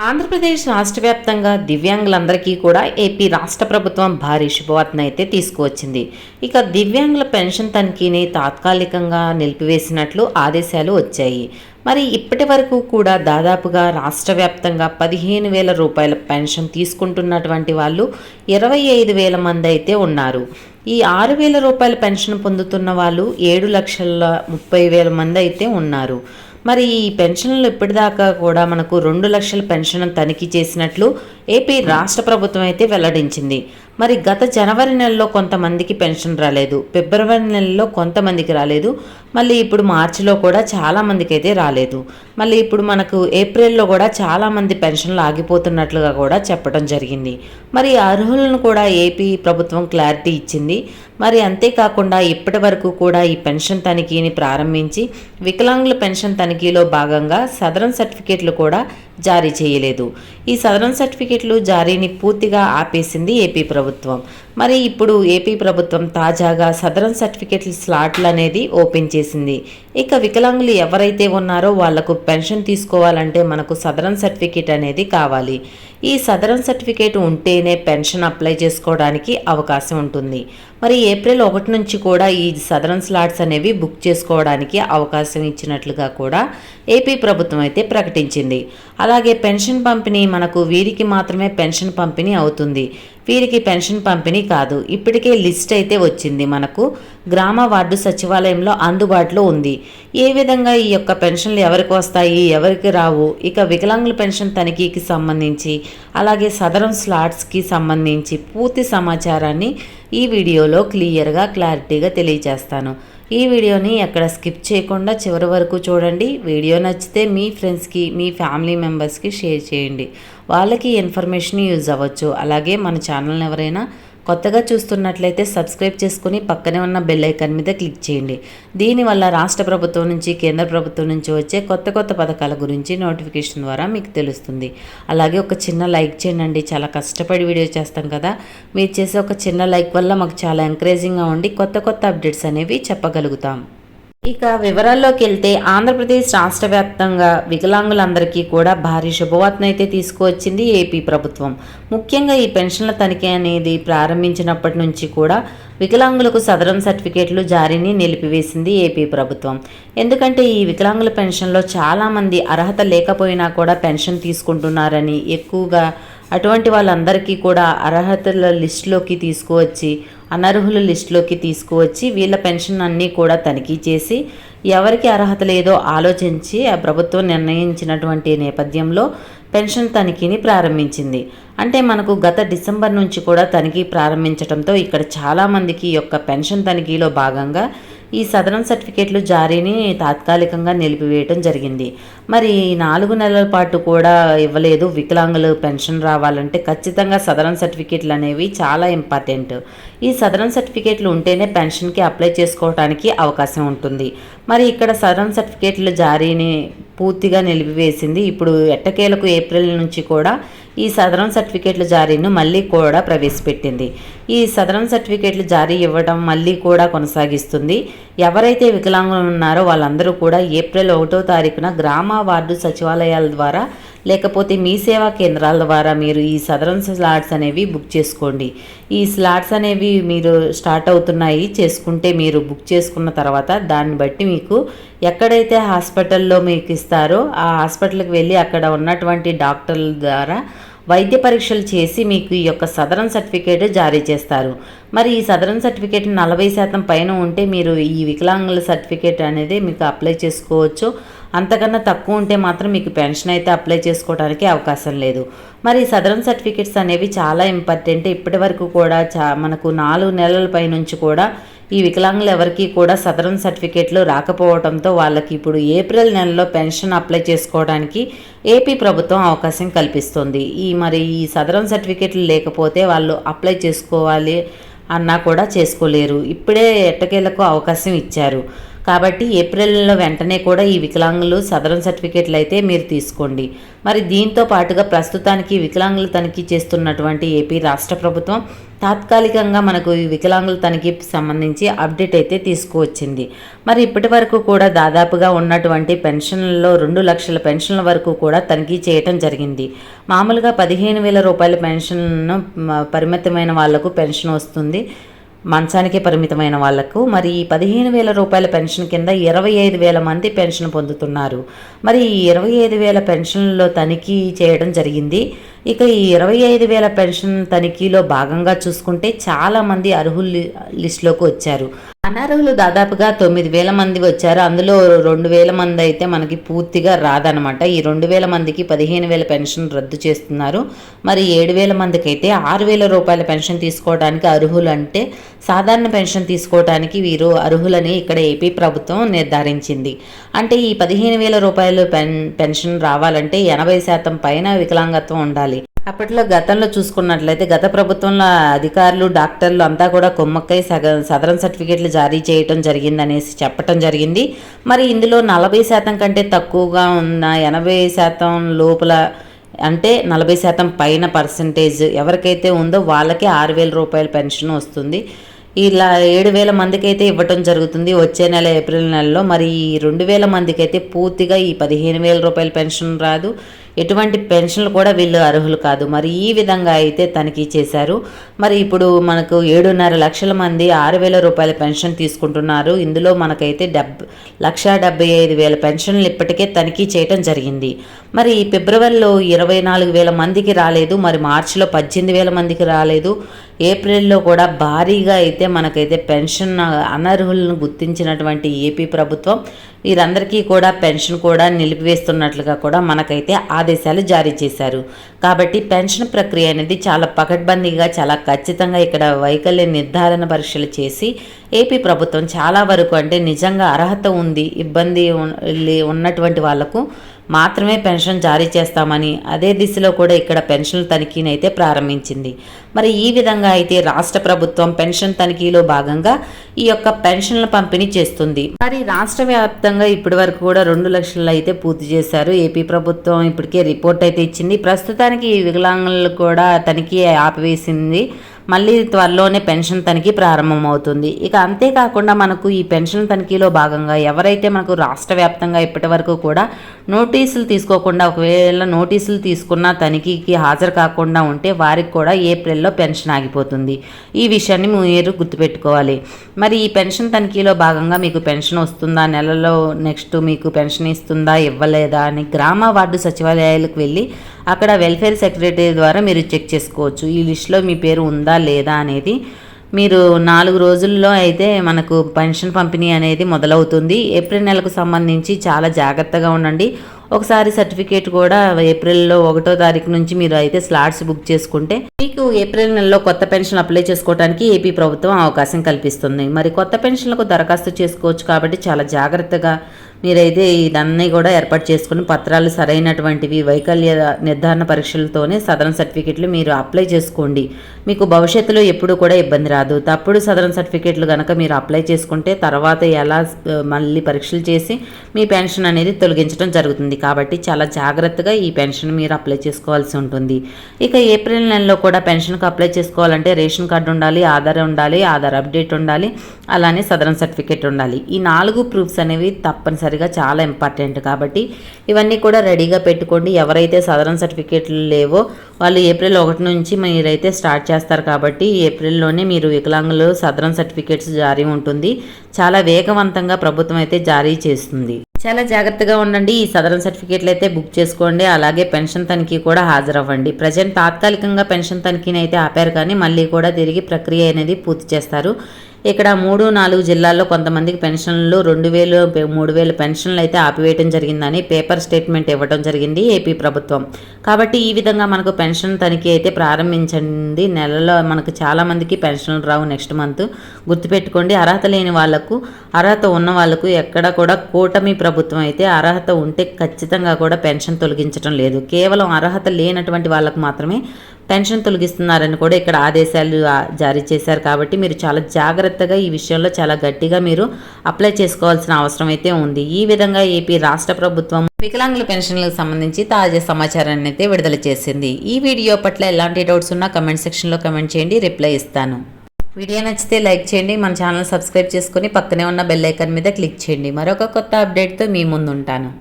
ఆంధ్రప్రదేశ్ రాష్ట్ర వ్యాప్తంగా దివ్యాంగులందరికీ కూడా ఏపీ రాష్ట్ర ప్రభుత్వం భారీ శుభవార్తను అయితే తీసుకువచ్చింది. ఇక దివ్యాంగుల పెన్షన్ తనిఖీని తాత్కాలికంగా నిలిపివేసినట్లు ఆదేశాలు వచ్చాయి. మరి ఇప్పటి వరకు కూడా దాదాపుగా రాష్ట్ర వ్యాప్తంగా 15,000 రూపాయల పెన్షన్ తీసుకుంటున్నటువంటి వాళ్ళు 25,000 మంది అయితే ఉన్నారు. ఈ 6,000 రూపాయల పెన్షన్ పొందుతున్న వాళ్ళు 7,30,000 మంది అయితే ఉన్నారు. మరి ఈ పెన్షన్లు ఇప్పటిదాకా కూడా మనకు 2 లక్షల పెన్షన్ తనిఖీ చేసినట్లు ఏపీ రాష్ట్ర ప్రభుత్వం అయితే వెల్లడించింది. మరి గత జనవరి నెలలో కొంతమందికి పెన్షన్ రాలేదు, ఫిబ్రవరి నెలలో కొంతమందికి రాలేదు, మళ్ళీ ఇప్పుడు మార్చిలో కూడా చాలామందికి అయితే రాలేదు. మళ్ళీ ఇప్పుడు మనకు ఏప్రిల్లో కూడా చాలామంది పెన్షన్లు ఆగిపోతున్నట్లుగా కూడా చెప్పడం జరిగింది. మరి అర్హులను కూడా ఏపీ ప్రభుత్వం క్లారిటీ ఇచ్చింది. మరి అంతేకాకుండా ఇప్పటి వరకు కూడా ఈ పెన్షన్ తనిఖీని ప్రారంభించి వికలాంగుల పెన్షన్ తనిఖీలో భాగంగా సదరన్ సర్టిఫికేట్లు కూడా జారీ చేయలేదు. ఈ సదరన్ సర్టిఫికేట్లు జారీని పూర్తిగా ఆపేసింది ఏపీ ప్రభుత్వం. మరి ఇప్పుడు ఏపీ ప్రభుత్వం తాజాగా సదరన్ సర్టిఫికేట్ల స్లాట్లు అనేది ఓపెన్ చేసింది. ఇక వికలాంగులు ఎవరైతే ఉన్నారో వాళ్లకు పెన్షన్ తీసుకోవాలంటే మనకు సదరన్ సర్టిఫికేట్ అనేది కావాలి. ఈ సదరన్ సర్టిఫికేట్ ఉంటేనే పెన్షన్ అప్లై చేసుకోవడానికి అవకాశం ఉంటుంది. మరి ఏప్రిల్ 1 నుంచి కూడా ఈ సదరన్ స్లాట్స్ అనేవి బుక్ చేసుకోవడానికి అవకాశం ఇచ్చినట్లుగా కూడా ఏపీ ప్రభుత్వం అయితే ప్రకటించింది. అలాగే పెన్షన్ పంపిణీ మనకు వీరికి మాత్రమే పెన్షన్ పంపిణీ అవుతుంది, వీరికి పెన్షన్ పంపిణీ కాదు. ఇప్పటికే లిస్ట్ అయితే వచ్చింది, మనకు గ్రామ వార్డు సచివాలయంలో అందుబాటులో ఉంది. ఏ విధంగా ఈ యొక్క పెన్షన్లు ఎవరికి వస్తాయి, ఎవరికి రావు, ఇక వికలాంగుల పెన్షన్ తనిఖీకి సంబంధించి అలాగే సదరన్ స్లాట్స్కి సంబంధించి పూర్తి సమాచారాన్ని ఈ వీడియోలో క్లారిటీగా తెలియజేస్తాను. ఈ వీడియోని ఎక్కడ స్కిప్ చేయకుండా చివరి వరకు చూడండి. వీడియో నచ్చితే మీ ఫ్రెండ్స్కి, మీ ఫ్యామిలీ మెంబర్స్కి షేర్ చేయండి, వాళ్ళకి ఇన్ఫర్మేషన్ యూజ్ అవ్వచ్చు. అలాగే మన ఛానల్ని ఎవరైనా కొత్తగా చూస్తున్నట్లయితే సబ్స్క్రైబ్ చేసుకుని పక్కనే ఉన్న బెల్ ఐకాన్ మీద క్లిక్ చేయండి. దీనివల్ల రాష్ట్ర ప్రభుత్వం నుంచి, కేంద్ర ప్రభుత్వం నుంచి వచ్చే కొత్త పథకాల గురించి నోటిఫికేషన్ ద్వారా మీకు తెలుస్తుంది. అలాగే ఒక చిన్న లైక్ చేయండి, చాలా కష్టపడి వీడియో చేస్తాం కదా, మీరు చేసే ఒక చిన్న లైక్ వల్ల మాకు చాలా ఎంకరేజింగ్గా ఉండి కొత్త అప్డేట్స్ అనేవి చెప్పగలుగుతాం. ఇక వివరాల్లోకి వెళ్తే ఆంధ్రప్రదేశ్ రాష్ట్ర వ్యాప్తంగా వికలాంగులందరికీ కూడా భారీ శుభవార్తను అయితే తీసుకువచ్చింది ఏపీ ప్రభుత్వం. ముఖ్యంగా ఈ పెన్షన్ల తనిఖీ అనేది ప్రారంభించినప్పటి నుంచి కూడా వికలాంగులకు సదరన్ సర్టిఫికేట్లు జారీని నిలిపివేసింది ఏపీ ప్రభుత్వం. ఎందుకంటే ఈ వికలాంగుల పెన్షన్లో చాలామంది అర్హత లేకపోయినా కూడా పెన్షన్ తీసుకుంటున్నారని, ఎక్కువగా అటువంటి వాళ్ళందరికీ కూడా అర్హతల లిస్టులోకి తీసుకువచ్చి, అనర్హుల లిస్టులోకి తీసుకువచ్చి వీళ్ళ పెన్షన్ అన్నీ కూడా తనిఖీ చేసి ఎవరికి అర్హత లేదో ఆలోచించి ఆ ప్రభుత్వం నిర్ణయించినటువంటి నేపథ్యంలో పెన్షన్ తనిఖీని ప్రారంభించింది. అంటే మనకు గత డిసెంబర్ నుంచి కూడా తనిఖీ ప్రారంభించడంతో ఇక్కడ చాలామందికి ఈ యొక్క పెన్షన్ తనిఖీలో భాగంగా ఈ సదరన్ సర్టిఫికేట్లు జారీని తాత్కాలికంగా నిలిపివేయడం జరిగింది. మరి 4 నెలల పాటు కూడా ఇవ్వలేదు. వికలాంగులు పెన్షన్ రావాలంటే ఖచ్చితంగా సదరన్ సర్టిఫికేట్లు అనేవి చాలా ఇంపార్టెంట్. ఈ సదరన్ సర్టిఫికేట్లు ఉంటేనే పెన్షన్కి అప్లై చేసుకోవడానికి అవకాశం ఉంటుంది. మరి ఇక్కడ సదరన్ సర్టిఫికేట్ల జారీని పూర్తిగా నిలిపివేసింది. ఇప్పుడు ఎట్టకేలకు ఏప్రిల్ నుంచి కూడా ఈ సదరన్ సర్టిఫికేట్ల జారీను మళ్ళీ కూడా ప్రవేశపెట్టింది. ఈ సదరన్ సర్టిఫికేట్లు జారీ ఇవ్వడం మళ్ళీ కూడా కొనసాగిస్తుంది. ఎవరైతే వికలాంగులు ఉన్నారో వాళ్ళందరూ కూడా ఏప్రిల్ 1వ తారీఖున గ్రామ వార్డు సచివాలయాల ద్వారా లేకపోతే మీ సేవా కేంద్రాల ద్వారా మీరు ఈ సదరన్ స్లాట్స్ అనేవి బుక్ చేసుకోండి. ఈ స్లాట్స్ అనేవి మీరు స్టార్ట్ అవుతున్నాయి, చేసుకుంటే మీరు బుక్ చేసుకున్న తర్వాత దాన్ని బట్టి మీకు ఎక్కడైతే హాస్పిటల్లో మీకు ఇస్తారో ఆ హాస్పిటల్కి వెళ్ళి అక్కడ ఉన్నటువంటి డాక్టర్ల ద్వారా వైద్య పరీక్షలు చేసి మీకు ఈ యొక్క సదరన్ సర్టిఫికేట్ జారీ చేస్తారు. మరి ఈ సదరన్ సర్టిఫికేట్ 40% పైన ఉంటే మీరు ఈ వికలాంగుల సర్టిఫికేట్ అనేది మీకు అప్లై చేసుకోవచ్చు. అంతకన్నా తక్కువ ఉంటే మాత్రం మీకు పెన్షన్ అయితే అప్లై చేసుకోవడానికి అవకాశం లేదు. మరి సదరన్ సర్టిఫికేట్స్ అనేవి చాలా ఇంపార్టెంట్. ఇప్పటి వరకు కూడా మనకు 4 నెలల పై నుంచి కూడా ఈ వికలాంగులు ఎవరికి కూడా సదరన్ సర్టిఫికేట్లు రాకపోవడంతో వాళ్ళకి ఇప్పుడు ఏప్రిల్ నెలలో పెన్షన్ అప్లై చేసుకోవడానికి ఏపీ ప్రభుత్వం అవకాశం కల్పిస్తుంది. ఈ సదరన్ సర్టిఫికేట్లు లేకపోతే వాళ్ళు అప్లై చేసుకోవాలి అన్నా కూడా చేసుకోలేరు. ఇప్పుడే ఎట్టకేలకు అవకాశం ఇచ్చారు. కాబట్టి ఏప్రిల్లో వెంటనే కూడా ఈ వికలాంగులు సదరన్ సర్టిఫికేట్లు అయితే మీరు తీసుకోండి. మరి దీంతో పాటుగా ప్రస్తుతానికి వికలాంగులు తనిఖీ చేస్తున్నటువంటి ఏపీ రాష్ట్ర ప్రభుత్వం తాత్కాలికంగా మనకు ఈ వికలాంగుల తనిఖీకి సంబంధించి అప్డేట్ అయితే తీసుకువచ్చింది. మరి ఇప్పటి వరకు కూడా దాదాపుగా ఉన్నటువంటి పెన్షన్లలో 2 లక్షల పెన్షన్ల వరకు కూడా తనిఖీ చేయటం జరిగింది. మామూలుగా 15,000 రూపాయల పెన్షన్ను పరిమితమైన వాళ్లకు పెన్షన్ వస్తుంది, మంచానికే పరిమితమైన వాళ్లకు. మరి ఈ 15,000 రూపాయల పెన్షన్ కింద 25,000 మంది పెన్షన్ పొందుతున్నారు. మరి ఈ 25,000 పెన్షన్లలో తనిఖీ చేయడం జరిగింది. ఇక ఈ 25,000 పెన్షన్ తనిఖీలో భాగంగా చూసుకుంటే చాలామంది అర్హుల లిస్టులోకి వచ్చారు. అనర్హులు దాదాపుగా 9,000 మంది వచ్చారు. అందులో 2,000 మంది అయితే మనకి పూర్తిగా రాదనమాట. ఈ 2,000 మందికి 15,000 పెన్షన్ రద్దు చేస్తున్నారు. మరి 7,000 మందికి అయితే 6,000 రూపాయల పెన్షన్ తీసుకోవడానికి అర్హులు, అంటే సాధారణ పెన్షన్ తీసుకోవడానికి వీరు అర్హులని ఇక్కడ ఏపీ ప్రభుత్వం నిర్ధారించింది. అంటే ఈ 15,000 రూపాయలు పెన్షన్ రావాలంటే 80% పైన వికలాంగత్వం ఉండాలి. అప్పట్లో గతంలో చూసుకున్నట్లయితే గత ప్రభుత్వంలో అధికారులు, డాక్టర్లు అంతా కూడా కొమ్మక్కై సదరన్ సర్టిఫికేట్లు జారీ చేయటం జరిగిందనేసి చెప్పటం జరిగింది. మరి ఇందులో 40% కంటే తక్కువగా ఉన్న 80% లోపల, అంటే 40% పైన పర్సంటేజ్ ఎవరికైతే ఉందో వాళ్ళకే 6,000 రూపాయల పెన్షన్ వస్తుంది. ఇలా 7,000 మందికి అయితే ఇవ్వటం జరుగుతుంది వచ్చే నెల ఏప్రిల్ నెలలో. మరి ఈ 2,000 మందికి అయితే పూర్తిగా ఈ 15,000 రూపాయల పెన్షన్ రాదు, ఎటువంటి పెన్షన్లు కూడా వీళ్ళు అర్హులు కాదు. మరి ఈ విధంగా అయితే తనిఖీ చేశారు. మరి ఇప్పుడు మనకు 7.5 లక్షల మంది 6,000 రూపాయల పెన్షన్ తీసుకుంటున్నారు. ఇందులో మనకైతే 1,75,000 పెన్షన్లు ఇప్పటికే తనిఖీ చేయడం జరిగింది. మరి ఫిబ్రవరిలో 24,000 మందికి రాలేదు, మరి మార్చిలో 18,000 మందికి రాలేదు, ఏప్రిల్లో కూడా భారీగా అయితే మనకైతే పెన్షన్ అనర్హులను గుర్తించినటువంటి ఏపీ ప్రభుత్వం వీరందరికీ కూడా పెన్షన్ కూడా నిలిపివేస్తున్నట్లుగా కూడా మనకైతే ఆదేశాలు జారీ చేశారు. కాబట్టి పెన్షన్ ప్రక్రియ అనేది చాలా పకడ్బందీగా, చాలా ఖచ్చితంగా ఇక్కడ వైకల్య నిర్ధారణ పరీక్షలు చేసి ఏపీ ప్రభుత్వం చాలా వరకు, అంటే నిజంగా అర్హత ఉంది, ఇబ్బంది ఉన్నటువంటి వాళ్లకు మాత్రమే పెన్షన్ జారీ చేస్తామని అదే దిశలో కూడా ఇక్కడ పెన్షన్ తనిఖీని అయితే ప్రారంభించింది. మరి ఈ విధంగా అయితే రాష్ట్ర ప్రభుత్వం పెన్షన్ తనిఖీలో భాగంగా ఈ యొక్క పెన్షన్ల పంపిణీ చేస్తుంది. మరి రాష్ట్ర వ్యాప్తంగా ఇప్పటి వరకు కూడా 2 లక్షలు అయితే పూర్తి చేశారు. ఏపీ ప్రభుత్వం ఇప్పటికే రిపోర్ట్ అయితే ఇచ్చింది. ప్రస్తుతానికి ఈ వికలాంగులు కూడా తనిఖీ ఆపివేసింది. మళ్ళీ త్వరలోనే పెన్షన్ తనిఖీ ప్రారంభమవుతుంది. ఇక అంతేకాకుండా మనకు ఈ పెన్షన్ తనిఖీలో భాగంగా ఎవరైతే మనకు రాష్ట్ర వ్యాప్తంగా ఇప్పటి వరకు కూడా నోటీసులు తీసుకోకుండా, ఒకవేళ నోటీసులు తీసుకున్న తనిఖీకి హాజరు కాకుండా ఉంటే వారికి కూడా ఏప్రిల్లో పెన్షన్ ఆగిపోతుంది. ఈ విషయాన్ని మీరు గుర్తుపెట్టుకోవాలి. మరి ఈ పెన్షన్ తనిఖీలో భాగంగా మీకు పెన్షన్ వస్తుందా, నెలలో నెక్స్ట్ మీకు పెన్షన్ ఇస్తుందా, ఇవ్వలేదా అని గ్రామ వార్డు సచివాలయాలకు వెళ్ళి అక్కడ వెల్ఫేర్ సెక్రటరీ ద్వారా మీరు చెక్ చేసుకోవచ్చు. ఈ లిస్టులో మీ పేరు ఉందా లేదా అనేది. మీరు 4 రోజుల్లో అయితే మనకు పెన్షన్ పంపిణీ అనేది మొదలవుతుంది. ఏప్రిల్ నెలకు సంబంధించి చాలా జాగ్రత్తగా ఉండండి. ఒకసారి సర్టిఫికేట్ కూడా ఏప్రిల్లో 1వ తారీఖు నుంచి మీరు అయితే స్లాట్స్ బుక్ చేసుకుంటే మీకు ఏప్రిల్ నెలలో కొత్త పెన్షన్ అప్లై చేసుకోవడానికి ఏపీ ప్రభుత్వం అవకాశం కల్పిస్తుంది. మరి కొత్త పెన్షన్లకు దరఖాస్తు చేసుకోవచ్చు కాబట్టి చాలా జాగ్రత్తగా మీరైతే ఇదన్నీ కూడా ఏర్పాటు చేసుకుని పత్రాలు సరైనటువంటివి, వైకల్య నిర్ధారణ పరీక్షలతోనే సదరన్ సర్టిఫికెట్లు మీరు అప్లై చేసుకోండి. మీకు భవిష్యత్తులో ఎప్పుడు కూడా ఇబ్బంది రాదు. తప్పుడు సదరన్ సర్టిఫికెట్లు కనుక మీరు అప్లై చేసుకుంటే తర్వాత ఎలా మళ్ళీ పరీక్షలు చేసి మీ పెన్షన్ అనేది తొలగించడం జరుగుతుంది. కాబట్టి చాలా జాగ్రత్తగా ఈ పెన్షన్ మీరు అప్లై చేసుకోవాల్సి ఉంటుంది. ఇక ఏప్రిల్ నెలలో కూడా పెన్షన్కి అప్లై చేసుకోవాలంటే రేషన్ కార్డు ఉండాలి, ఆధార్ అప్డేట్ ఉండాలి, అలానే సదరన్ సర్టిఫికేట్ ఉండాలి. ఈ 4 ప్రూఫ్స్ అనేవి తప్పనిసరిగా చాలా ఇంపార్టెంట్. కాబట్టి ఇవన్నీ కూడా రెడీగా పెట్టుకోండి. ఎవరైతే సదరన్ సర్టిఫికేట్లు లేవో వాళ్ళు ఏప్రిల్ 1 నుంచి మీరైతే స్టార్ట్ చేస్తారు. కాబట్టి ఏప్రిల్లోనే మీరు వికలాంగులు సదరన్ సర్టిఫికేట్స్ జారీ ఉంటుంది. చాలా వేగవంతంగా ప్రభుత్వం అయితే జారీ చేస్తుంది. చాలా జాగ్రత్తగా ఉండండి. ఈ సదరన్ సర్టిఫికేట్లు అయితే బుక్ చేసుకోండి. అలాగే పెన్షన్ తనిఖీ కూడా హాజరవ్వండి. ప్రజెంట్ తాత్కాలికంగా పెన్షన్ తనిఖీని అయితే ఆపారు, కానీ మళ్ళీ కూడా తిరిగి ప్రక్రియ అనేది పూర్తి చేస్తారు. ఇక్కడ 3-4 జిల్లాల్లో కొంతమందికి పెన్షన్లు 2,000, 3,000 పెన్షన్లు అయితే ఆపివేయడం జరిగిందని పేపర్ స్టేట్మెంట్ ఇవ్వడం జరిగింది ఏపీ ప్రభుత్వం. కాబట్టి ఈ విధంగా మనకు పెన్షన్ తనిఖీ అయితే ప్రారంభించండి. నెలలో మనకు చాలామందికి పెన్షన్లు రావు నెక్స్ట్ మంత్. గుర్తుపెట్టుకోండి, అర్హత లేని వాళ్లకు, అర్హత ఉన్న వాళ్లకు ఎక్కడ కూడా కూటమి ప్రభుత్వం అయితే అర్హత ఉంటే ఖచ్చితంగా కూడా పెన్షన్ తొలగించడం లేదు. కేవలం అర్హత లేనటువంటి వాళ్ళకు మాత్రమే పెన్షన్ తొలగిస్తున్నారని కూడా ఇక్కడ ఆదేశాలు జారీ చేశారు. కాబట్టి మీరు చాలా జాగ్రత్తగా ఈ విషయంలో చాలా గట్టిగా మీరు అప్లై చేసుకోవాల్సిన అవసరం అయితే ఉంది. ఈ విధంగా ఏపీ రాష్ట్ర ప్రభుత్వం వికలాంగుల పెన్షన్లకు సంబంధించి తాజా సమాచారాన్ని అయితే విడుదల చేసింది. ఈ వీడియో పట్ల ఎలాంటి డౌట్స్ ఉన్నా కమెంట్ సెక్షన్లో కమెంట్ చేయండి, రిప్లై ఇస్తాను. వీడియో నచ్చితే లైక్ చేయండి, మన ఛానల్ సబ్స్క్రైబ్ చేసుకొని పక్కనే ఉన్న బెల్ ఐకాన్ మీద క్లిక్ చేయండి. మరొక కొత్త అప్డేట్తో మీ ముందు ఉంటాను.